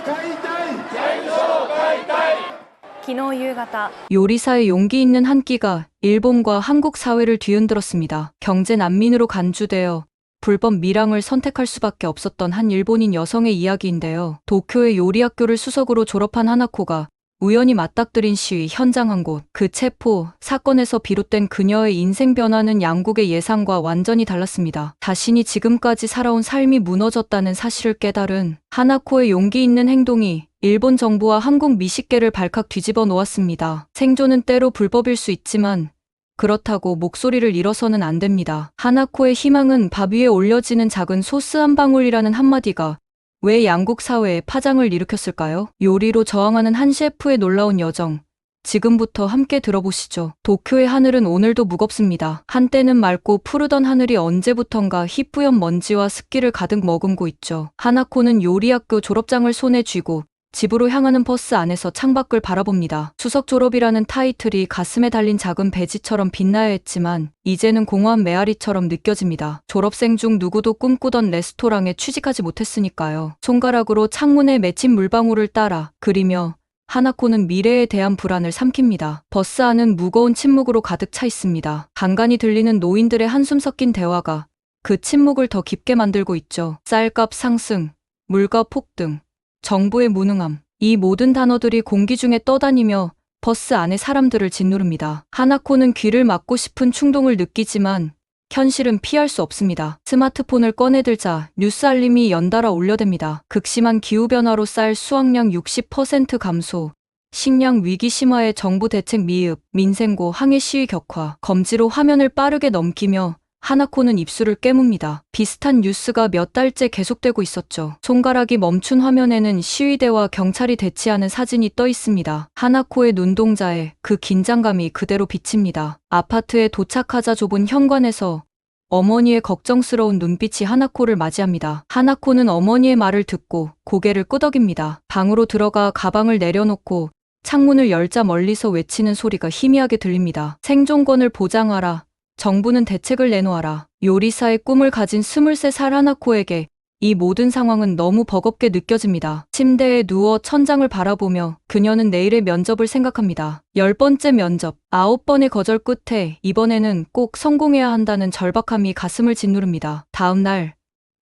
昨日夕方 요리사의 용기 있는 한 끼가 일본과 한국 사회를 뒤흔들었습니다. 경제 난민으로 간주되어 불법 밀항을 선택할 수밖에 없었던 한 일본인 여성의 이야기인데요. 도쿄의 요리학교를 수석으로 졸업한 하나코가 우연히 맞닥뜨린 시위 현장 한 곳, 그 체포 사건에서 비롯된 그녀의 인생 변화는 양국의 예상과 완전히 달랐습니다. 자신이 지금까지 살아온 삶이 무너졌다는 사실을 깨달은 하나코의 용기 있는 행동이 일본 정부와 한국 미식계를 발칵 뒤집어 놓았습니다. 생존은 때로 불법일 수 있지만 그렇다고 목소리를 잃어서는 안 됩니다. 하나코의 희망은 밥 위에 올려지는 작은 소스 한 방울이라는 한마디가 왜 양국 사회에 파장을 일으켰을까요? 요리로 저항하는 한 셰프의 놀라운 여정. 지금부터 함께 들어보시죠. 도쿄의 하늘은 오늘도 무겁습니다. 한때는 맑고 푸르던 하늘이 언제부턴가 희뿌연 먼지와 습기를 가득 머금고 있죠. 하나코는 요리학교 졸업장을 손에 쥐고 집으로 향하는 버스 안에서 창밖을 바라봅니다. 수석 졸업이라는 타이틀이 가슴에 달린 작은 배지처럼 빛나야 했지만 이제는 공허한 메아리처럼 느껴집니다. 졸업생 중 누구도 꿈꾸던 레스토랑에 취직하지 못했으니까요. 손가락으로 창문에 맺힌 물방울을 따라 그리며 하나코는 미래에 대한 불안을 삼킵니다. 버스 안은 무거운 침묵으로 가득 차 있습니다. 간간히 들리는 노인들의 한숨 섞인 대화가 그 침묵을 더 깊게 만들고 있죠. 쌀값 상승, 물가 폭등, 정부의 무능함, 이 모든 단어들이 공기 중에 떠다니며 버스 안의 사람들을 짓누릅니다. 하나코는 귀를 막고 싶은 충동을 느끼지만 현실은 피할 수 없습니다. 스마트폰을 꺼내들자 뉴스 알림이 연달아 울려댑니다. 극심한 기후변화로 쌀 수확량 60% 감소, 식량 위기 심화에 정부 대책 미흡, 민생고 항해 시위 격화, 검지로 화면을 빠르게 넘기며 하나코는 입술을 깨뭅니다. 비슷한 뉴스가 몇 달째 계속되고 있었죠. 손가락이 멈춘 화면에는 시위대와 경찰이 대치하는 사진이 떠 있습니다. 하나코의 눈동자에 그 긴장감이 그대로 비칩니다. 아파트에 도착하자 좁은 현관에서 어머니의 걱정스러운 눈빛이 하나코를 맞이합니다. 하나코는 어머니의 말을 듣고 고개를 끄덕입니다. 방으로 들어가 가방을 내려놓고 창문을 열자 멀리서 외치는 소리가 희미하게 들립니다. 생존권을 보장하라. 정부는 대책을 내놓아라. 요리사의 꿈을 가진 23살 하나코에게 이 모든 상황은 너무 버겁게 느껴집니다. 침대에 누워 천장을 바라보며 그녀는 내일의 면접을 생각합니다. 10번째 면접, 9번의 거절 끝에 이번에는 꼭 성공해야 한다는 절박함이 가슴을 짓누릅니다. 다음 날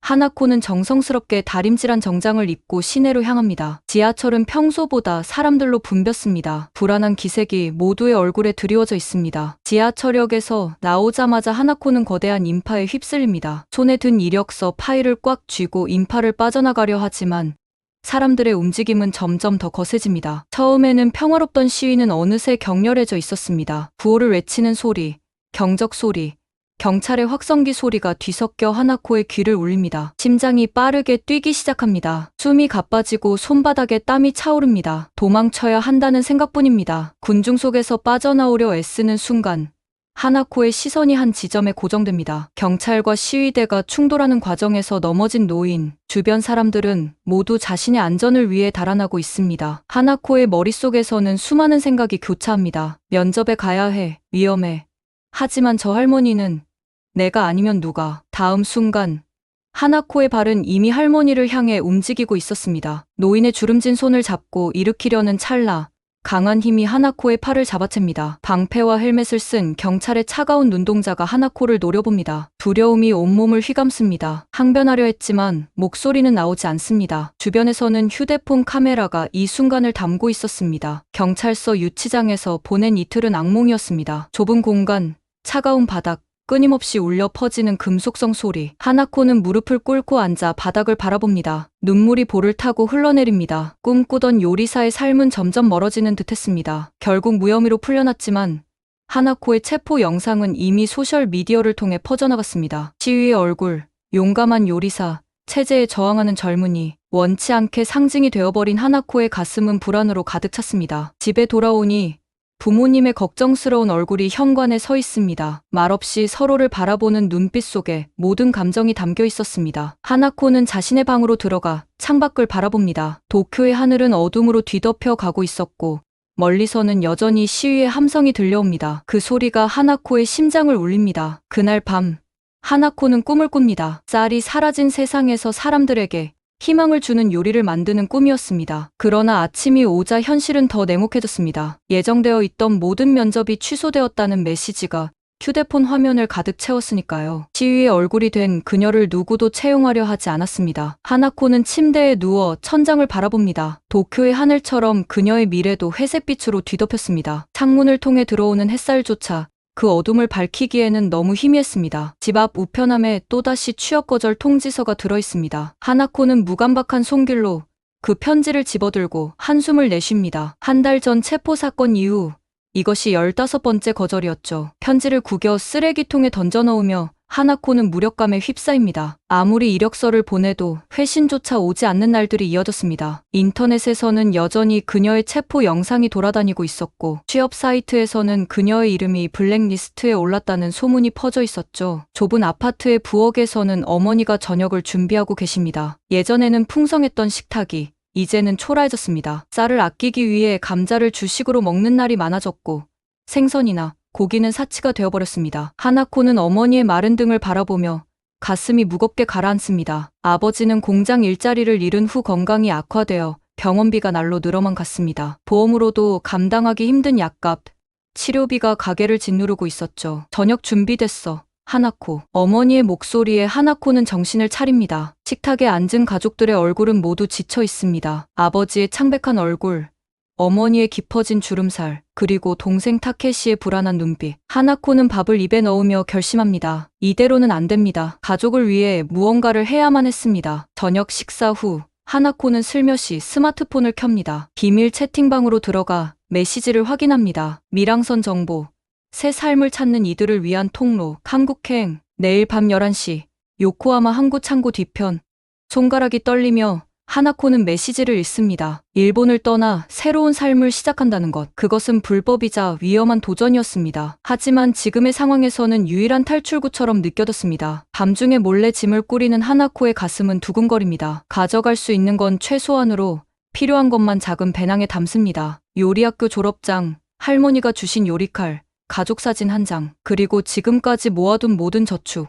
하나코는 정성스럽게 다림질한 정장을 입고 시내로 향합니다. 지하철은 평소보다 사람들로 붐볐습니다. 불안한 기색이 모두의 얼굴에 드리워져 있습니다. 지하철역에서 나오자마자 하나코는 거대한 인파에 휩쓸립니다. 손에 든 이력서 파일을 꽉 쥐고 인파를 빠져나가려 하지만 사람들의 움직임은 점점 더 거세집니다. 처음에는 평화롭던 시위는 어느새 격렬해져 있었습니다. 구호를 외치는 소리, 경적 소리, 경찰의 확성기 소리가 뒤섞여 하나코의 귀를 울립니다. 심장이 빠르게 뛰기 시작합니다. 숨이 가빠지고 손바닥에 땀이 차오릅니다. 도망쳐야 한다는 생각뿐입니다. 군중 속에서 빠져나오려 애쓰는 순간 하나코의 시선이 한 지점에 고정됩니다. 경찰과 시위대가 충돌하는 과정에서 넘어진 노인, 주변 사람들은 모두 자신의 안전을 위해 달아나고 있습니다. 하나코의 머릿속에서는 수많은 생각이 교차합니다. 면접에 가야 해, 위험해. 하지만 저 할머니는 내가 아니면 누가. 다음 순간 하나코의 발은 이미 할머니를 향해 움직이고 있었습니다. 노인의 주름진 손을 잡고 일으키려는 찰나 강한 힘이 하나코의 팔을 잡아챕니다. 방패와 헬멧을 쓴 경찰의 차가운 눈동자가 하나코를 노려봅니다. 두려움이 온몸을 휘감습니다. 항변하려 했지만 목소리는 나오지 않습니다. 주변에서는 휴대폰 카메라가 이 순간을 담고 있었습니다. 경찰서 유치장에서 보낸 이틀은 악몽이었습니다. 좁은 공간, 차가운 바닥, 끊임없이 울려 퍼지는 금속성 소리. 하나코는 무릎을 꿇고 앉아 바닥을 바라봅니다. 눈물이 볼을 타고 흘러내립니다. 꿈꾸던 요리사의 삶은 점점 멀어지는 듯했습니다. 결국 무혐의로 풀려났지만 하나코의 체포 영상은 이미 소셜미디어를 통해 퍼져나갔습니다. 시위의 얼굴, 용감한 요리사, 체제에 저항하는 젊은이, 원치 않게 상징이 되어버린 하나코의 가슴은 불안으로 가득 찼습니다. 집에 돌아오니 부모님의 걱정스러운 얼굴이 현관에 서 있습니다. 말없이 서로를 바라보는 눈빛 속에 모든 감정이 담겨 있었습니다. 하나코는 자신의 방으로 들어가 창밖을 바라봅니다. 도쿄의 하늘은 어둠으로 뒤덮여 가고 있었고 멀리서는 여전히 시위의 함성이 들려옵니다. 그 소리가 하나코의 심장을 울립니다. 그날 밤 하나코는 꿈을 꿉니다. 쌀이 사라진 세상에서 사람들에게 희망을 주는 요리를 만드는 꿈이었습니다. 그러나 아침이 오자 현실은 더 냉혹해졌습니다. 예정되어 있던 모든 면접이 취소되었다는 메시지가 휴대폰 화면을 가득 채웠으니까요. 시위의 얼굴이 된 그녀를 누구도 채용하려 하지 않았습니다. 하나코는 침대에 누워 천장을 바라봅니다. 도쿄의 하늘처럼 그녀의 미래도 회색빛으로 뒤덮였습니다. 창문을 통해 들어오는 햇살조차 그 어둠을 밝히기에는 너무 희미했습니다. 집 앞 우편함에 또다시 취업 거절 통지서가 들어있습니다. 하나코는 무감박한 손길로 그 편지를 집어들고 한숨을 내쉽니다. 한 달 전 체포 사건 이후 이것이 15번째 거절이었죠. 편지를 구겨 쓰레기통에 던져넣으며 하나코는 무력감에 휩싸입니다. 아무리 이력서를 보내도 회신조차 오지 않는 날들이 이어졌습니다. 인터넷에서는 여전히 그녀의 체포 영상이 돌아다니고 있었고 취업 사이트에서는 그녀의 이름이 블랙리스트에 올랐다는 소문이 퍼져 있었죠. 좁은 아파트의 부엌에서는 어머니가 저녁을 준비하고 계십니다. 예전에는 풍성했던 식탁이 이제는 초라해졌습니다. 쌀을 아끼기 위해 감자를 주식으로 먹는 날이 많아졌고 생선이나 고기는 사치가 되어버렸습니다. 하나코는 어머니의 마른 등을 바라보며 가슴이 무겁게 가라앉습니다. 아버지는 공장 일자리를 잃은 후 건강이 악화되어 병원비가 날로 늘어만 갔습니다. 보험으로도 감당하기 힘든 약값, 치료비가 가게를 짓누르고 있었죠. 저녁 준비됐어. 하나코. 어머니의 목소리에 하나코는 정신을 차립니다. 식탁에 앉은 가족들의 얼굴은 모두 지쳐 있습니다. 아버지의 창백한 얼굴, 어머니의 깊어진 주름살, 그리고 동생 타케시의 불안한 눈빛. 하나코는 밥을 입에 넣으며 결심합니다. 이대로는 안 됩니다. 가족을 위해 무언가를 해야만 했습니다. 저녁 식사 후 하나코는 슬며시 스마트폰을 켭니다. 비밀 채팅방으로 들어가 메시지를 확인합니다. 미랑선 정보. 새 삶을 찾는 이들을 위한 통로, 한국행, 내일 밤 11시, 요코하마 항구 창고 뒤편. 손가락이 떨리며 하나코는 메시지를 읽습니다. 일본을 떠나 새로운 삶을 시작한다는 것. 그것은 불법이자 위험한 도전이었습니다. 하지만 지금의 상황에서는 유일한 탈출구처럼 느껴졌습니다. 밤중에 몰래 짐을 꾸리는 하나코의 가슴은 두근거립니다. 가져갈 수 있는 건 최소한으로 필요한 것만 작은 배낭에 담습니다. 요리학교 졸업장, 할머니가 주신 요리칼, 가족 사진 한 장, 그리고 지금까지 모아둔 모든 저축.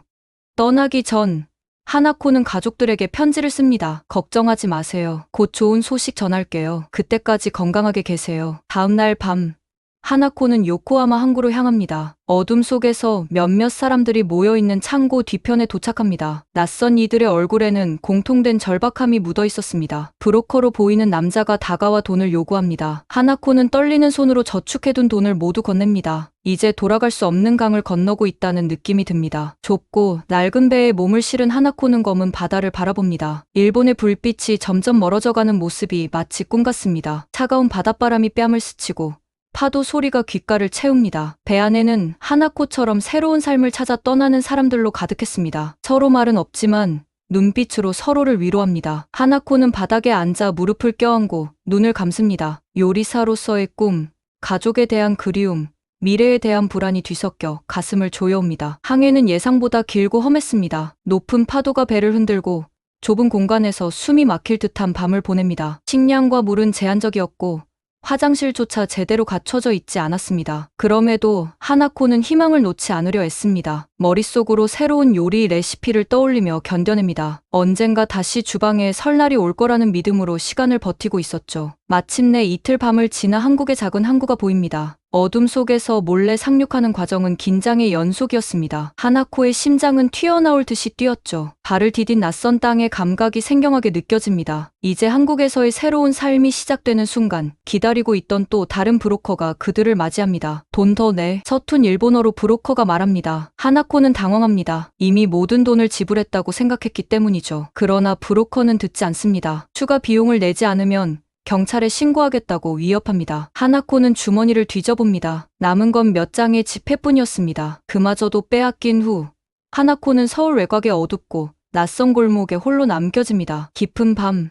떠나기 전 하나코는 가족들에게 편지를 씁니다. 걱정하지 마세요. 곧 좋은 소식 전할게요. 그때까지 건강하게 계세요. 다음날 밤 하나코는 요코하마 항구로 향합니다. 어둠 속에서 몇몇 사람들이 모여있는 창고 뒤편에 도착합니다. 낯선 이들의 얼굴에는 공통된 절박함이 묻어 있었습니다. 브로커로 보이는 남자가 다가와 돈을 요구합니다. 하나코는 떨리는 손으로 저축해둔 돈을 모두 건넵니다. 이제 돌아갈 수 없는 강을 건너고 있다는 느낌이 듭니다. 좁고 낡은 배에 몸을 실은 하나코는 검은 바다를 바라봅니다. 일본의 불빛이 점점 멀어져가는 모습이 마치 꿈 같습니다. 차가운 바닷바람이 뺨을 스치고 파도 소리가 귓가를 채웁니다. 배 안에는 하나코처럼 새로운 삶을 찾아 떠나는 사람들로 가득했습니다. 서로 말은 없지만 눈빛으로 서로를 위로합니다. 하나코는 바닥에 앉아 무릎을 껴안고 눈을 감습니다. 요리사로서의 꿈, 가족에 대한 그리움, 미래에 대한 불안이 뒤섞여 가슴을 조여옵니다. 항해는 예상보다 길고 험했습니다. 높은 파도가 배를 흔들고 좁은 공간에서 숨이 막힐 듯한 밤을 보냅니다. 식량과 물은 제한적이었고 화장실조차 제대로 갖춰져 있지 않았습니다. 그럼에도 하나코는 희망을 놓지 않으려 애씁니다. 머릿속으로 새로운 요리 레시피를 떠올리며 견뎌냅니다. 언젠가 다시 주방에 설 날이 올 거라는 믿음으로 시간을 버티고 있었죠. 마침내 이틀 밤을 지나 한국의 작은 항구가 보입니다. 어둠 속에서 몰래 상륙하는 과정은 긴장의 연속이었습니다. 하나코의 심장은 튀어나올 듯이 뛰었죠. 발을 디딘 낯선 땅의 감각이 생경하게 느껴집니다. 이제 한국에서의 새로운 삶이 시작되는 순간 기다리고 있던 또 다른 브로커가 그들을 맞이합니다. 돈 더 내. 서툰 일본어로 브로커가 말합니다. 하나코는 당황합니다. 이미 모든 돈을 지불했다고 생각했기 때문이죠. 그러나 브로커는 듣지 않습니다. 추가 비용을 내지 않으면 경찰에 신고하겠다고 위협합니다. 하나코는 주머니를 뒤져봅니다. 남은 건 몇 장의 지폐뿐이었습니다. 그마저도 빼앗긴 후 하나코는 서울 외곽의 어둡고 낯선 골목에 홀로 남겨집니다. 깊은 밤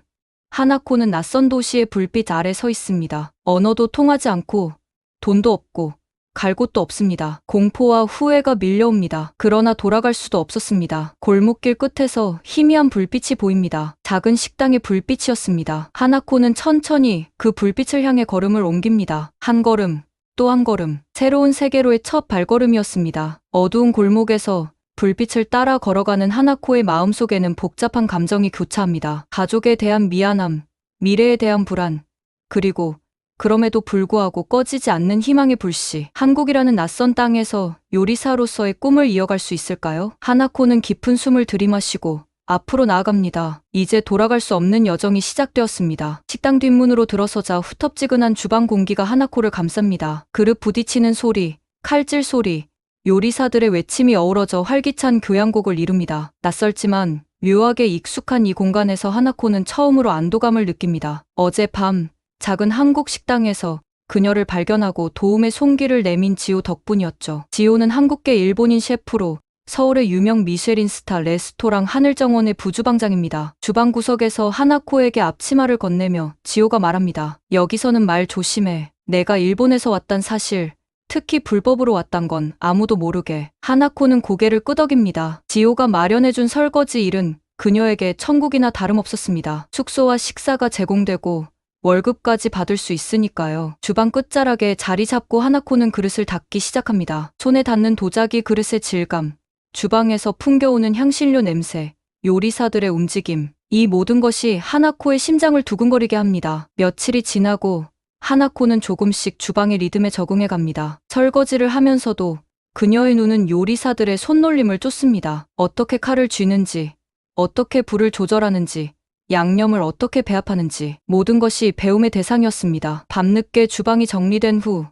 하나코는 낯선 도시의 불빛 아래 서 있습니다. 언어도 통하지 않고 돈도 없고 갈 곳도 없습니다. 공포와 후회가 밀려옵니다. 그러나 돌아갈 수도 없었습니다. 골목길 끝에서 희미한 불빛이 보입니다. 작은 식당의 불빛이었습니다. 하나코는 천천히 그 불빛을 향해 걸음을 옮깁니다. 한 걸음, 또 한 걸음. 새로운 세계로의 첫 발걸음이었습니다. 어두운 골목에서 불빛을 따라 걸어가는 하나코의 마음속에는 복잡한 감정이 교차합니다. 가족에 대한 미안함, 미래에 대한 불안, 그리고 그럼에도 불구하고 꺼지지 않는 희망의 불씨. 한국이라는 낯선 땅에서 요리사로서의 꿈을 이어갈 수 있을까요? 하나코는 깊은 숨을 들이마시고 앞으로 나아갑니다. 이제 돌아갈 수 없는 여정이 시작되었습니다. 식당 뒷문으로 들어서자 후텁지근한 주방 공기가 하나코를 감쌉니다. 그릇 부딪히는 소리, 칼질 소리, 요리사들의 외침이 어우러져 활기찬 교향곡을 이룹니다. 낯설지만 묘하게 익숙한 이 공간에서 하나코는 처음으로 안도감을 느낍니다. 어젯밤 작은 한국 식당에서 그녀를 발견하고 도움의 손길을 내민 지호 덕분이었죠. 지호는 한국계 일본인 셰프로 서울의 유명 미쉐린 스타 레스토랑 하늘정원의 부주방장입니다. 주방 구석에서 하나코에게 앞치마를 건네며 지호가 말합니다. 여기서는 말 조심해. 내가 일본에서 왔단 사실, 특히 불법으로 왔단 건 아무도 모르게. 하나코는 고개를 끄덕입니다. 지호가 마련해준 설거지 일은 그녀에게 천국이나 다름없었습니다. 숙소와 식사가 제공되고 월급까지 받을 수 있으니까요. 주방 끝자락에 자리 잡고 하나코는 그릇을 닦기 시작합니다. 손에 닿는 도자기 그릇의 질감, 주방에서 풍겨오는 향신료 냄새, 요리사들의 움직임, 이 모든 것이 하나코의 심장을 두근거리게 합니다. 며칠이 지나고 하나코는 조금씩 주방의 리듬에 적응해 갑니다. 설거지를 하면서도 그녀의 눈은 요리사들의 손놀림을 쫓습니다. 어떻게 칼을 쥐는지, 어떻게 불을 조절하는지, 양념을 어떻게 배합하는지 모든 것이 배움의 대상이었습니다. 밤늦게 주방이 정리된 후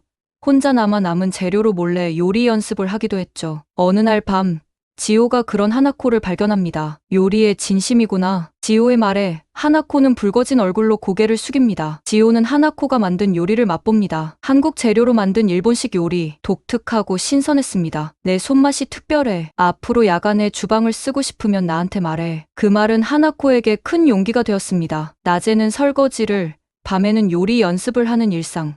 혼자 남은 재료로 몰래 요리 연습을 하기도 했죠. 어느 날 밤 지호가 그런 하나코를 발견합니다. 요리에 진심이구나. 지호의 말에 하나코는 붉어진 얼굴로 고개를 숙입니다. 지호는 하나코가 만든 요리를 맛봅니다. 한국 재료로 만든 일본식 요리, 독특하고 신선했습니다. 내 손맛이 특별해. 앞으로 야간에 주방을 쓰고 싶으면 나한테 말해. 그 말은 하나코에게 큰 용기가 되었습니다. 낮에는 설거지를, 밤에는 요리 연습을 하는 일상.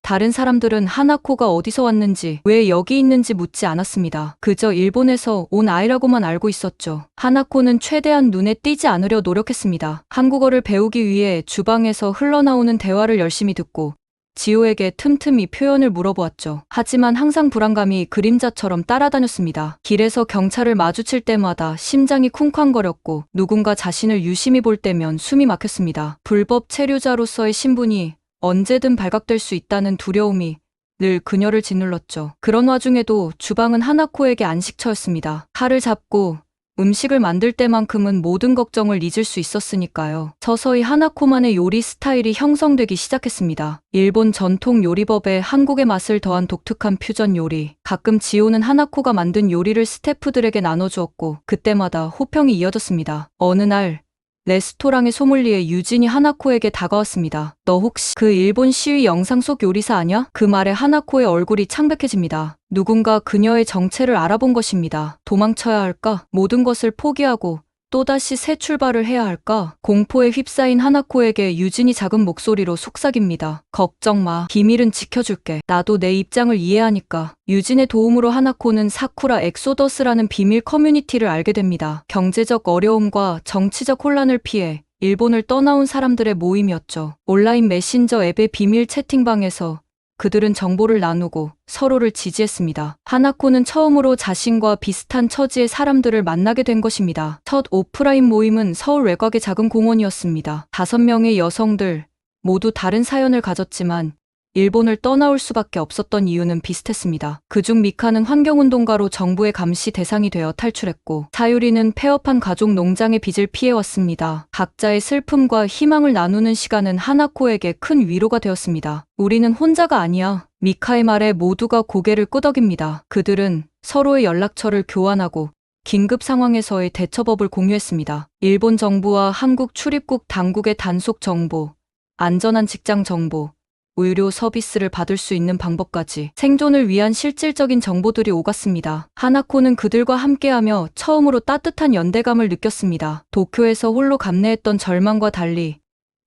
다른 사람들은 하나코가 어디서 왔는지, 왜 여기 있는지 묻지 않았습니다. 그저 일본에서 온 아이라고만 알고 있었죠. 하나코는 최대한 눈에 띄지 않으려 노력했습니다. 한국어를 배우기 위해 주방에서 흘러나오는 대화를 열심히 듣고 지호에게 틈틈이 표현을 물어보았죠. 하지만 항상 불안감이 그림자처럼 따라다녔습니다. 길에서 경찰을 마주칠 때마다 심장이 쿵쾅거렸고 누군가 자신을 유심히 볼 때면 숨이 막혔습니다. 불법 체류자로서의 신분이 언제든 발각될 수 있다는 두려움이 늘 그녀를 짓눌렀죠. 그런 와중에도 주방은 하나코에게 안식처였습니다. 칼을 잡고 음식을 만들 때만큼은 모든 걱정을 잊을 수 있었으니까요. 서서히 하나코만의 요리 스타일이 형성되기 시작했습니다. 일본 전통 요리법에 한국의 맛을 더한 독특한 퓨전 요리. 가끔 지호는 하나코가 만든 요리를 스태프들에게 나눠주었고 그때마다 호평이 이어졌습니다. 어느 날 레스토랑의 소믈리에 유진이 하나코에게 다가왔습니다. 너 혹시 그 일본 시위 영상 속 요리사 아냐? 그 말에 하나코의 얼굴이 창백해집니다. 누군가 그녀의 정체를 알아본 것입니다. 도망쳐야 할까? 모든 것을 포기하고 또다시 새 출발을 해야 할까? 공포에 휩싸인 하나코에게 유진이 작은 목소리로 속삭입니다. 걱정 마. 비밀은 지켜줄게. 나도 내 입장을 이해하니까. 유진의 도움으로 하나코는 사쿠라 엑소더스라는 비밀 커뮤니티를 알게 됩니다. 경제적 어려움과 정치적 혼란을 피해 일본을 떠나온 사람들의 모임이었죠. 온라인 메신저 앱의 비밀 채팅방에서 그들은 정보를 나누고 서로를 지지했습니다. 하나코는 처음으로 자신과 비슷한 처지의 사람들을 만나게 된 것입니다. 첫 오프라인 모임은 서울 외곽의 작은 공원이었습니다. 5명의 여성들, 모두 다른 사연을 가졌지만 일본을 떠나올 수밖에 없었던 이유는 비슷했습니다. 그중 미카는 환경운동가로 정부의 감시 대상이 되어 탈출했고 사유리는 폐업한 가족 농장의 빚을 피해왔습니다. 각자의 슬픔과 희망을 나누는 시간은 하나코에게 큰 위로가 되었습니다. 우리는 혼자가 아니야. 미카의 말에 모두가 고개를 끄덕입니다. 그들은 서로의 연락처를 교환하고 긴급 상황에서의 대처법을 공유했습니다. 일본 정부와 한국 출입국 당국의 단속 정보, 안전한 직장 정보, 의료 서비스를 받을 수 있는 방법까지 생존을 위한 실질적인 정보들이 오갔습니다. 하나코는 그들과 함께하며 처음으로 따뜻한 연대감을 느꼈습니다. 도쿄에서 홀로 감내했던 절망과 달리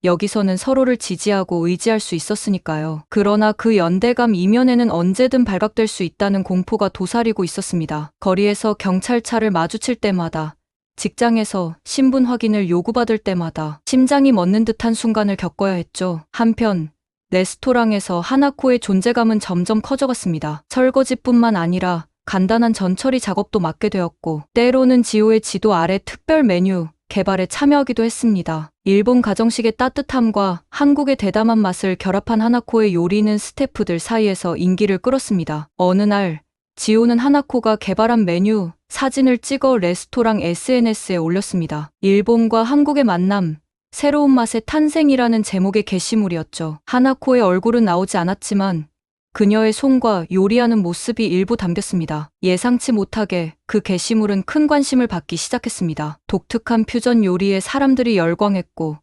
여기서는 서로를 지지하고 의지할 수 있었으니까요. 그러나 그 연대감 이면에는 언제든 발각될 수 있다는 공포가 도사리고 있었습니다. 거리에서 경찰차를 마주칠 때마다, 직장에서 신분 확인을 요구받을 때마다 심장이 멎는 듯한 순간을 겪어야 했죠. 한편 레스토랑에서 하나코의 존재감은 점점 커져갔습니다. 설거지뿐만 아니라 간단한 전처리 작업도 맡게 되었고, 때로는 지호의 지도 아래 특별 메뉴 개발에 참여하기도 했습니다. 일본 가정식의 따뜻함과 한국의 대담한 맛을 결합한 하나코의 요리는 스태프들 사이에서 인기를 끌었습니다. 어느 날 지호는 하나코가 개발한 메뉴 사진을 찍어 레스토랑 SNS에 올렸습니다. 일본과 한국의 만남, 새로운 맛의 탄생이라는 제목의 게시물이었죠. 하나코의 얼굴은 나오지 않았지만 그녀의 손과 요리하는 모습이 일부 담겼습니다. 예상치 못하게 그 게시물은 큰 관심을 받기 시작했습니다. 독특한 퓨전 요리에 사람들이 열광했고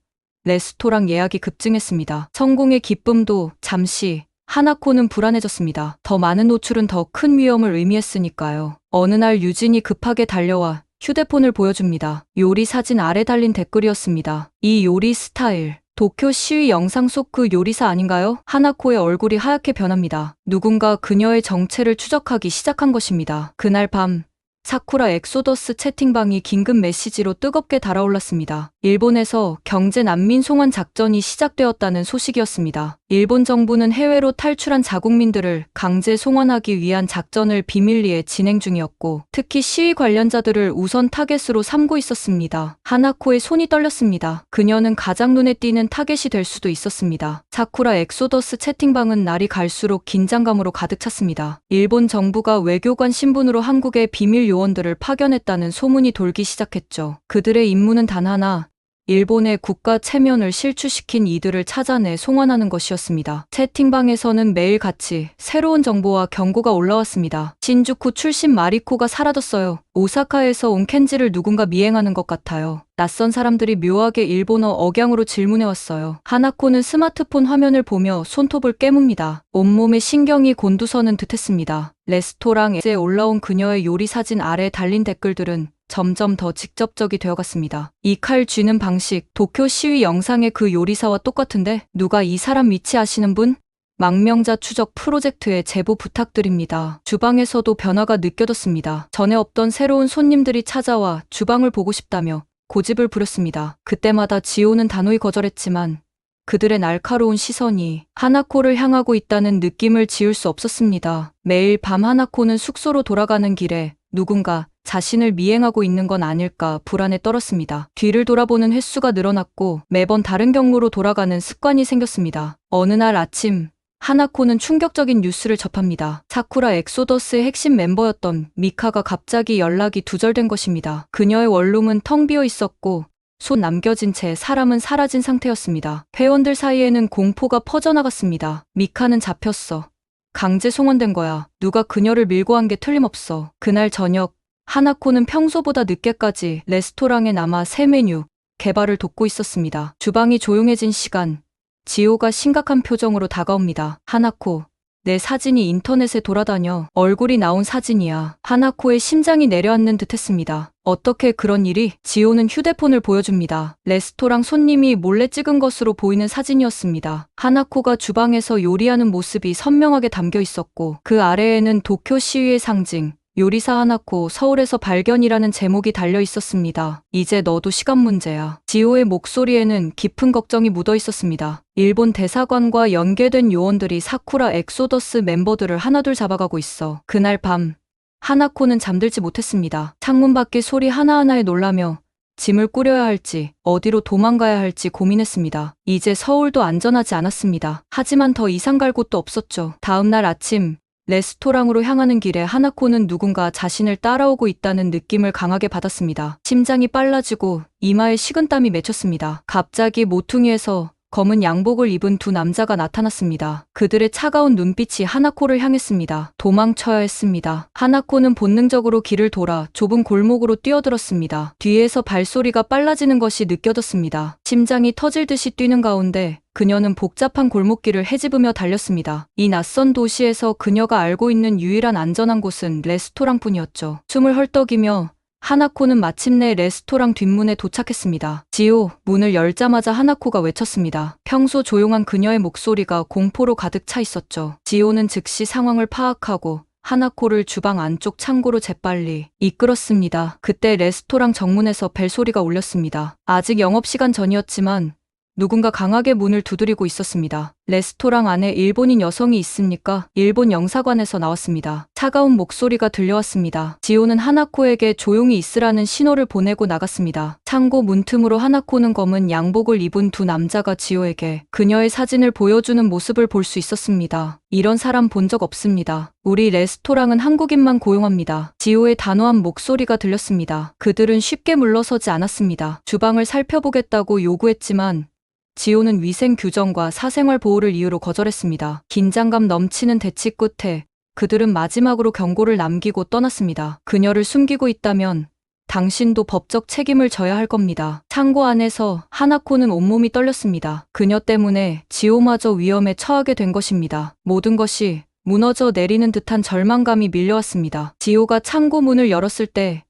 레스토랑 예약이 급증했습니다. 성공의 기쁨도 잠시, 하나코는 불안해졌습니다. 더 많은 노출은 더 큰 위험을 의미했으니까요. 어느 날 유진이 급하게 달려와 휴대폰을 보여줍니다. 요리 사진 아래 달린 댓글이었습니다. 이 요리 스타일, 도쿄 시위 영상 속 그 요리사 아닌가요? 하나코의 얼굴이 하얗게 변합니다. 누군가 그녀의 정체를 추적하기 시작한 것입니다. 그날 밤 사쿠라 엑소더스 채팅방이 긴급 메시지로 뜨겁게 달아올랐습니다. 일본에서 경제 난민 송환 작전이 시작되었다는 소식이었습니다. 일본 정부는 해외로 탈출한 자국민들을 강제 송환하기 위한 작전을 비밀리에 진행 중이었고, 특히 시위 관련자들을 우선 타겟으로 삼고 있었습니다. 하나코의 손이 떨렸습니다. 그녀는 가장 눈에 띄는 타겟이 될 수도 있었습니다. 사쿠라 엑소더스 채팅방은 날이 갈수록 긴장감으로 가득 찼습니다. 일본 정부가 외교관 신분으로 한국의 비밀 요원들을 파견했다는 소문이 돌기 시작했죠. 그들의 임무는 단 하나, 일본의 국가 체면을 실추시킨 이들을 찾아내 송환하는 것이었습니다. 채팅방에서는 매일같이 새로운 정보와 경고가 올라왔습니다. 신주쿠 출신 마리코가 사라졌어요. 오사카에서 온 켄지를 누군가 미행하는 것 같아요. 낯선 사람들이 묘하게 일본어 억양으로 질문해왔어요. 하나코는 스마트폰 화면을 보며 손톱을 깨뭅니다. 온몸에 신경이 곤두서는 듯했습니다. 레스토랑에 올라온 그녀의 요리 사진 아래 달린 댓글들은 점점 더 직접적이 되어갔습니다. 이 칼 쥐는 방식, 도쿄 시위 영상의 그 요리사와 똑같은데 누가 이 사람 위치 아시는 분? 망명자 추적 프로젝트에 제보 부탁드립니다. 주방에서도 변화가 느껴졌습니다. 전에 없던 새로운 손님들이 찾아와 주방을 보고 싶다며 고집을 부렸습니다. 그때마다 지호는 단호히 거절했지만 그들의 날카로운 시선이 하나코를 향하고 있다는 느낌을 지울 수 없었습니다. 매일 밤 하나코는 숙소로 돌아가는 길에 누군가 자신을 미행하고 있는 건 아닐까 불안에 떨었습니다. 뒤를 돌아보는 횟수가 늘어났고 매번 다른 경로로 돌아가는 습관이 생겼습니다. 어느 날 아침 하나코는 충격적인 뉴스를 접합니다. 사쿠라 엑소더스의 핵심 멤버였던 미카가 갑자기 연락이 두절된 것입니다. 그녀의 원룸은 텅 비어 있었고 손 남겨진 채 사람은 사라진 상태였습니다. 회원들 사이에는 공포가 퍼져나갔습니다. 미카는 잡혔어. 강제 송환된 거야. 누가 그녀를 밀고 한 게 틀림없어. 그날 저녁 하나코는 평소보다 늦게까지 레스토랑에 남아 새 메뉴 개발을 돕고 있었습니다. 주방이 조용해진 시간, 지호가 심각한 표정으로 다가옵니다. 하나코, 내 사진이 인터넷에 돌아다녀. 얼굴이 나온 사진이야. 하나코의 심장이 내려앉는 듯했습니다. 어떻게 그런 일이? 지호는 휴대폰을 보여줍니다. 레스토랑 손님이 몰래 찍은 것으로 보이는 사진이었습니다. 하나코가 주방에서 요리하는 모습이 선명하게 담겨 있었고 그 아래에는 도쿄 시위의 상징, 요리사 하나코 서울에서 발견이라는 제목이 달려 있었습니다. 이제 너도 시간 문제야. 지호의 목소리에는 깊은 걱정이 묻어 있었습니다. 일본 대사관과 연계된 요원들이 사쿠라 엑소더스 멤버들을 하나둘 잡아가고 있어. 그날 밤 하나코는 잠들지 못했습니다. 창문 밖의 소리 하나하나에 놀라며 짐을 꾸려야 할지 어디로 도망가야 할지 고민했습니다. 이제 서울도 안전하지 않았습니다. 하지만 더 이상 갈 곳도 없었죠. 다음 날 아침 레스토랑으로 향하는 길에 하나코는 누군가 자신을 따라오고 있다는 느낌을 강하게 받았습니다. 심장이 빨라지고 이마에 식은땀이 맺혔습니다. 갑자기 모퉁이에서 검은 양복을 입은 두 남자가 나타났습니다. 그들의 차가운 눈빛이 하나코를 향했습니다. 도망쳐야 했습니다. 하나코는 본능적으로 길을 돌아 좁은 골목으로 뛰어들었습니다. 뒤에서 발소리가 빨라지는 것이 느껴졌습니다. 심장이 터질 듯이 뛰는 가운데 그녀는 복잡한 골목길을 헤집으며 달렸습니다. 이 낯선 도시에서 그녀가 알고 있는 유일한 안전한 곳은 레스토랑뿐이었죠. 숨을 헐떡이며 하나코는 마침내 레스토랑 뒷문에 도착했습니다. 지호, 문을 열자마자 하나코가 외쳤습니다. 평소 조용한 그녀의 목소리가 공포로 가득 차 있었죠. 지호는 즉시 상황을 파악하고 하나코를 주방 안쪽 창고로 재빨리 이끌었습니다. 그때 레스토랑 정문에서 벨소리가 울렸습니다. 아직 영업시간 전이었지만 누군가 강하게 문을 두드리고 있었습니다. 레스토랑 안에 일본인 여성이 있습니까? 일본 영사관에서 나왔습니다. 차가운 목소리가 들려왔습니다. 지호는 하나코에게 조용히 있으라는 신호를 보내고 나갔습니다. 창고 문틈으로 하나코는 검은 양복을 입은 두 남자가 지호에게 그녀의 사진을 보여주는 모습을 볼 수 있었습니다. 이런 사람 본 적 없습니다. 우리 레스토랑은 한국인만 고용합니다. 지호의 단호한 목소리가 들렸습니다. 그들은 쉽게 물러서지 않았습니다. 주방을 살펴보겠다고 요구했지만 지호는 위생 규정과 사생활 보호를 이유로 거절했습니다. 긴장감 넘치는 대치 끝에 그들은 마지막으로 경고를 남기고 떠났습니다. 그녀를 숨기고 있다면 당신도 법적 책임을 져야 할 겁니다. 창고 안에서 하나코는 온몸이 떨렸습니다. 그녀 때문에 지호마저 위험에 처하게 된 것입니다. 모든 것이 무너져 내리는 듯한 절망감이 밀려왔습니다. 지호가 창고 문을 열었을 때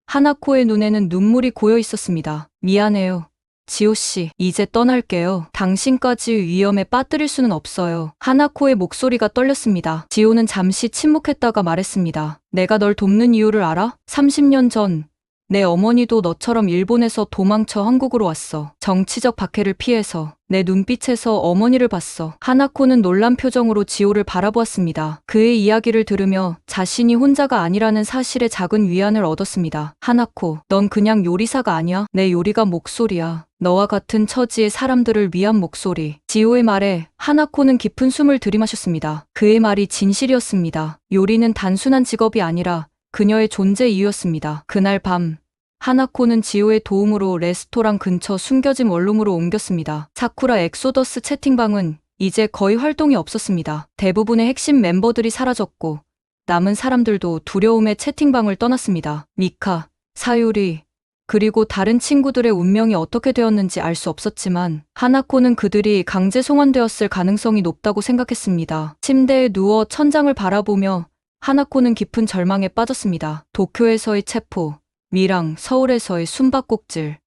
하나코의 눈에는 눈물이 고여 있었습니다. 미안해요. 지호씨, 이제 떠날게요. 당신까지 위험에 빠뜨릴 수는 없어요. 하나코의 목소리가 떨렸습니다. 지호는 잠시 침묵했다가 말했습니다. 내가 널 돕는 이유를 알아? 30년 전 내 어머니도 너처럼 일본에서 도망쳐 한국으로 왔어. 정치적 박해를 피해서. 내 눈빛에서 어머니를 봤어. 하나코는 놀란 표정으로 지호를 바라보았습니다. 그의 이야기를 들으며 자신이 혼자가 아니라는 사실에 작은 위안을 얻었습니다. 하나코, 넌 그냥 요리사가 아니야. 내 요리가 목소리야. 너와 같은 처지의 사람들을 위한 목소리. 지호의 말에 하나코는 깊은 숨을 들이마셨습니다. 그의 말이 진실이었습니다. 요리는 단순한 직업이 아니라 그녀의 존재 이유였습니다. 그날 밤 하나코는 지호의 도움으로 레스토랑 근처 숨겨진 원룸으로 옮겼습니다. 사쿠라 엑소더스 채팅방은 이제 거의 활동이 없었습니다. 대부분의 핵심 멤버들이 사라졌고 남은 사람들도 두려움에 채팅방을 떠났습니다. 미카, 사유리, 그리고 다른 친구들의 운명이 어떻게 되었는지 알 수 없었지만 하나코는 그들이 강제 송환되었을 가능성이 높다고 생각했습니다. 침대에 누워 천장을 바라보며 하나코는 깊은 절망에 빠졌습니다. 도쿄에서의 체포, 미랑, 서울에서의 숨바꼭질.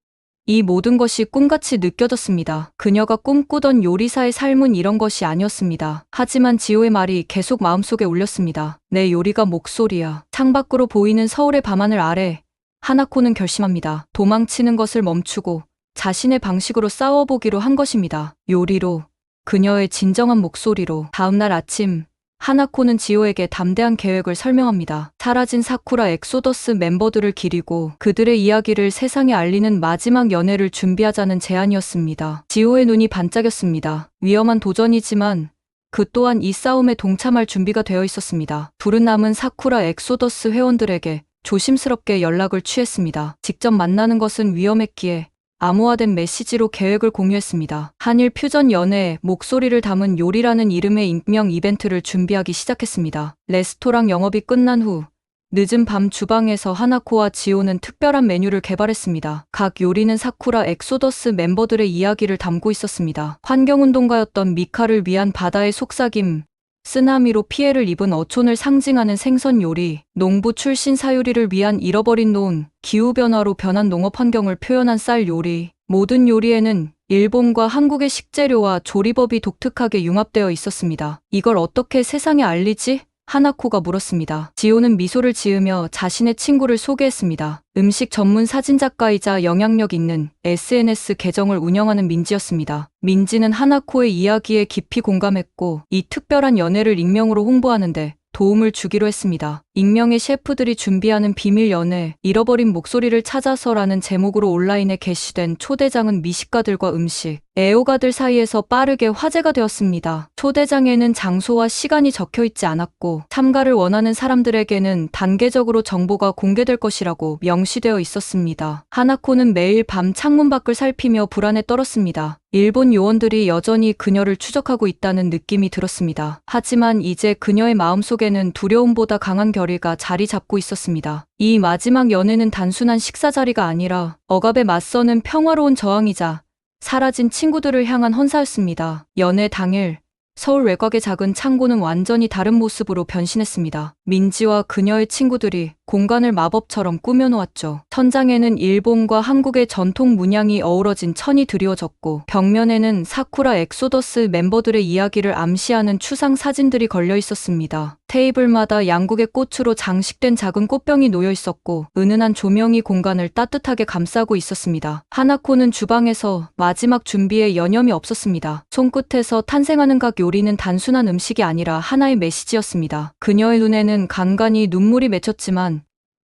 이 모든 것이 꿈같이 느껴졌습니다. 그녀가 꿈꾸던 요리사의 삶은 이런 것이 아니었습니다. 하지만 지호의 말이 계속 마음속에 울렸습니다. 내 요리가 목소리야. 창밖으로 보이는 서울의 밤하늘 아래 하나코는 결심합니다. 도망치는 것을 멈추고 자신의 방식으로 싸워보기로 한 것입니다. 요리로, 그녀의 진정한 목소리로. 다음날 아침 하나코는 지호에게 담대한 계획을 설명합니다. 사라진 사쿠라 엑소더스 멤버들을 기리고 그들의 이야기를 세상에 알리는 마지막 연애를 준비하자는 제안이었습니다. 지호의 눈이 반짝였습니다. 위험한 도전이지만 그 또한 이 싸움에 동참할 준비가 되어 있었습니다. 둘은 남은 사쿠라 엑소더스 회원들에게 조심스럽게 연락을 취했습니다. 직접 만나는 것은 위험했기에 암호화된 메시지로 계획을 공유했습니다. 한일 퓨전 연애에 목소리를 담은 요리라는 이름의 익명 이벤트를 준비하기 시작했습니다. 레스토랑 영업이 끝난 후 늦은 밤 주방에서 하나코와 지호는 특별한 메뉴를 개발했습니다. 각 요리는 사쿠라 엑소더스 멤버들의 이야기를 담고 있었습니다. 환경운동가였던 미카를 위한 바다의 속삭임, 쓰나미로 피해를 입은 어촌을 상징하는 생선 요리, 농부 출신 사유리를 위한 잃어버린 노은, 기후변화로 변한 농업 환경을 표현한 쌀 요리. 모든 요리에는 일본과 한국의 식재료와 조리법이 독특하게 융합되어 있었습니다. 이걸 어떻게 세상에 알리지? 하나코가 물었습니다. 지호는 미소를 지으며 자신의 친구를 소개했습니다. 음식 전문 사진작가이자 영향력 있는 SNS 계정을 운영하는 민지였습니다. 민지는 하나코의 이야기에 깊이 공감했고 이 특별한 연애를 익명으로 홍보하는데 도움을 주기로 했습니다. 익명의 셰프들이 준비하는 비밀 연애, 잃어버린 목소리를 찾아서라는 제목으로 온라인에 게시된 초대장은 미식가들과 음식, 애호가들 사이에서 빠르게 화제가 되었습니다. 초대장에는 장소와 시간이 적혀 있지 않았고 참가를 원하는 사람들에게는 단계적으로 정보가 공개될 것이라고 명시되어 있었습니다. 하나코는 매일 밤 창문 밖을 살피며 불안에 떨었습니다. 일본 요원들이 여전히 그녀를 추적하고 있다는 느낌이 들었습니다. 하지만 이제 그녀의 마음속에는 두려움보다 강한 결의가 자리 잡고 있었습니다. 이 마지막 연애는 단순한 식사 자리가 아니라 억압에 맞서는 평화로운 저항이자 사라진 친구들을 향한 헌사였습니다. 연애 당일 서울 외곽의 작은 창고는 완전히 다른 모습으로 변신했습니다. 민지와 그녀의 친구들이 공간을 마법처럼 꾸며놓았죠. 천장에는 일본과 한국의 전통 문양이 어우러진 천이 드리워졌고, 벽면에는 사쿠라 엑소더스 멤버들의 이야기를 암시하는 추상 사진들이 걸려 있었습니다. 테이블마다 양국의 꽃으로 장식된 작은 꽃병이 놓여 있었고, 은은한 조명이 공간을 따뜻하게 감싸고 있었습니다. 하나코는 주방에서 마지막 준비에 여념이 없었습니다. 손끝에서 탄생하는 각 요리는 단순한 음식이 아니라 하나의 메시지였습니다. 그녀의 눈에는 간간히 눈물이 맺혔지만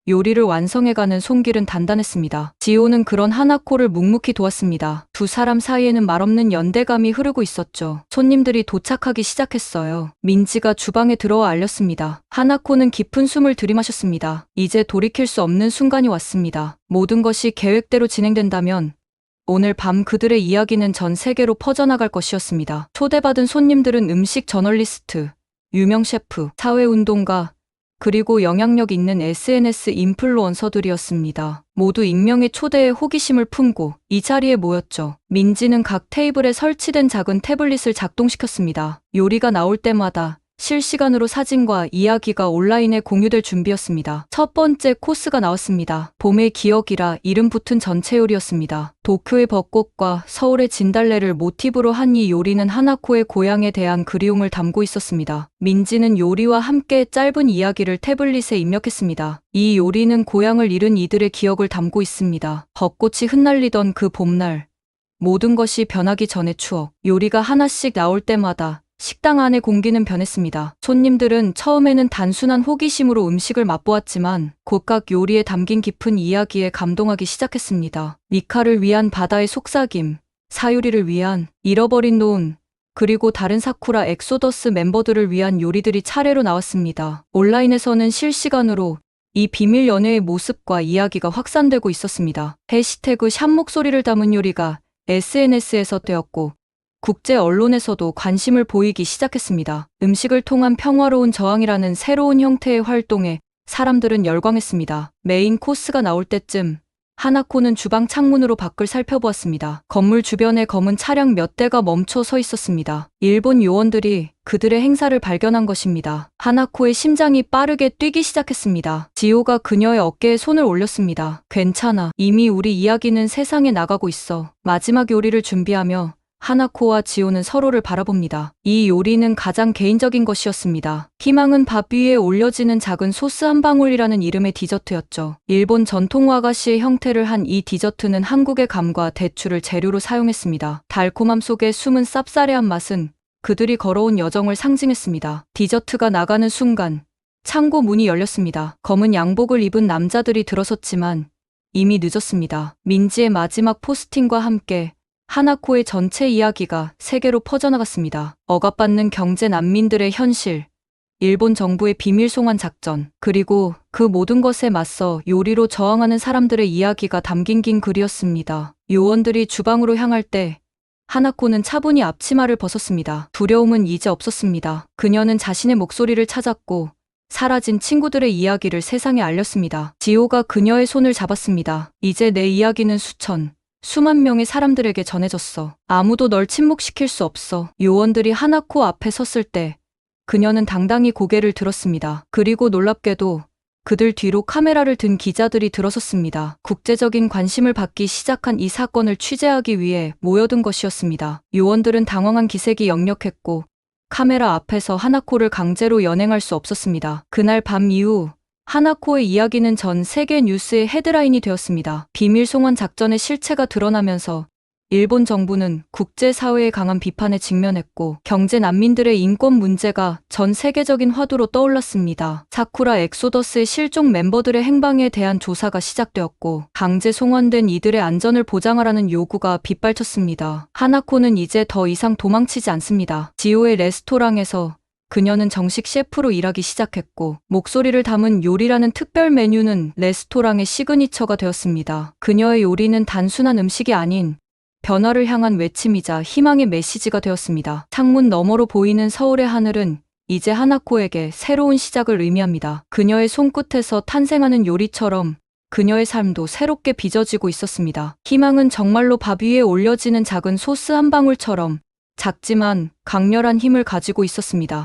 요리를 완성해가는 손길은 단단했습니다. 지호는 그런 하나코를 묵묵히 도왔습니다. 두 사람 사이에는 말없는 연대감이 흐르고 있었죠. 손님들이 도착하기 시작했어요. 민지가 주방에 들어와 알렸습니다. 하나코는 깊은 숨을 들이마셨습니다. 이제 돌이킬 수 없는 순간이 왔습니다. 모든 것이 계획대로 진행된다면 오늘 밤 그들의 이야기는 전 세계로 퍼져나갈 것이었습니다. 초대받은 손님들은 음식 저널리스트, 유명 셰프, 사회운동가, 그리고 영향력 있는 SNS 인플루언서들이었습니다. 모두 익명의 초대에 호기심을 품고 이 자리에 모였죠. 민지는 각 테이블에 설치된 작은 태블릿을 작동시켰습니다. 요리가 나올 때마다 실시간으로 사진과 이야기가 온라인에 공유될 준비였습니다. 첫 번째 코스가 나왔습니다. 봄의 기억이라 이름 붙은 전체 요리였습니다. 도쿄의 벚꽃과 서울의 진달래를 모티브로 한 이 요리는 하나코의 고향에 대한 그리움을 담고 있었습니다. 민지는 요리와 함께 짧은 이야기를 태블릿에 입력했습니다. 이 요리는 고향을 잃은 이들의 기억을 담고 있습니다. 벚꽃이 흩날리던 그 봄날, 모든 것이 변하기 전의 추억. 요리가 하나씩 나올 때마다 식당 안의 공기는 변했습니다. 손님들은 처음에는 단순한 호기심으로 음식을 맛보았지만 곧각 요리에 담긴 깊은 이야기에 감동하기 시작했습니다. 미카를 위한 바다의 속삭임, 사유리를 위한 잃어버린 노은, 그리고 다른 사쿠라 엑소더스 멤버들을 위한 요리들이 차례로 나왔습니다. 온라인에서는 실시간으로 이 비밀 연애의 모습과 이야기가 확산되고 있었습니다. 해시태그 샵 목소리를 담은 요리가 SNS에서 뜨였고 국제 언론에서도 관심을 보이기 시작했습니다. 음식을 통한 평화로운 저항이라는 새로운 형태의 활동에 사람들은 열광했습니다. 메인 코스가 나올 때쯤 하나코는 주방 창문으로 밖을 살펴보았습니다. 건물 주변에 검은 차량 몇 대가 멈춰 서 있었습니다. 일본 요원들이 그들의 행사를 발견한 것입니다. 하나코의 심장이 빠르게 뛰기 시작했습니다. 지호가 그녀의 어깨에 손을 올렸습니다. 괜찮아. 이미 우리 이야기는 세상에 나가고 있어. 마지막 요리를 준비하며 하나코와 지호는 서로를 바라봅니다. 이 요리는 가장 개인적인 것이었습니다. 희망은 밥 위에 올려지는 작은 소스 한 방울이라는 이름의 디저트였죠. 일본 전통 와가시의 형태를 한 이 디저트는 한국의 감과 대추를 재료로 사용했습니다. 달콤함 속에 숨은 쌉싸래한 맛은 그들이 걸어온 여정을 상징했습니다. 디저트가 나가는 순간 창고 문이 열렸습니다. 검은 양복을 입은 남자들이 들어섰지만 이미 늦었습니다. 민지의 마지막 포스팅과 함께 하나코의 전체 이야기가 세계로 퍼져나갔습니다. 억압받는 경제 난민들의 현실, 일본 정부의 비밀 송환 작전, 그리고 그 모든 것에 맞서 요리로 저항하는 사람들의 이야기가 담긴 긴 글이었습니다. 요원들이 주방으로 향할 때 하나코는 차분히 앞치마를 벗었습니다. 두려움은 이제 없었습니다. 그녀는 자신의 목소리를 찾았고 사라진 친구들의 이야기를 세상에 알렸습니다. 지호가 그녀의 손을 잡았습니다. 이제 내 이야기는 수만 명의 사람들에게 전해졌어. 아무도 널 침묵시킬 수 없어. 요원들이 하나코 앞에 섰을 때 그녀는 당당히 고개를 들었습니다. 그리고 놀랍게도 그들 뒤로 카메라를 든 기자들이 들어섰습니다. 국제적인 관심을 받기 시작한 이 사건을 취재하기 위해 모여든 것이었습니다. 요원들은 당황한 기색이 역력했고 카메라 앞에서 하나코를 강제로 연행할 수 없었습니다. 그날 밤 이후 하나코의 이야기는 전 세계 뉴스의 헤드라인이 되었습니다. 비밀 송환 작전의 실체가 드러나면서 일본 정부는 국제사회의 강한 비판에 직면했고 경제 난민들의 인권 문제가 전 세계적인 화두로 떠올랐습니다. 사쿠라 엑소더스의 실종 멤버들의 행방에 대한 조사가 시작되었고 강제 송환된 이들의 안전을 보장하라는 요구가 빗발쳤습니다. 하나코는 이제 더 이상 도망치지 않습니다. 지호의 레스토랑에서 그녀는 정식 셰프로 일하기 시작했고 목소리를 담은 요리라는 특별 메뉴는 레스토랑의 시그니처가 되었습니다. 그녀의 요리는 단순한 음식이 아닌 변화를 향한 외침이자 희망의 메시지가 되었습니다. 창문 너머로 보이는 서울의 하늘은 이제 하나코에게 새로운 시작을 의미합니다. 그녀의 손끝에서 탄생하는 요리처럼 그녀의 삶도 새롭게 빚어지고 있었습니다. 희망은 정말로 밥 위에 올려지는 작은 소스 한 방울처럼 작지만 강렬한 힘을 가지고 있었습니다.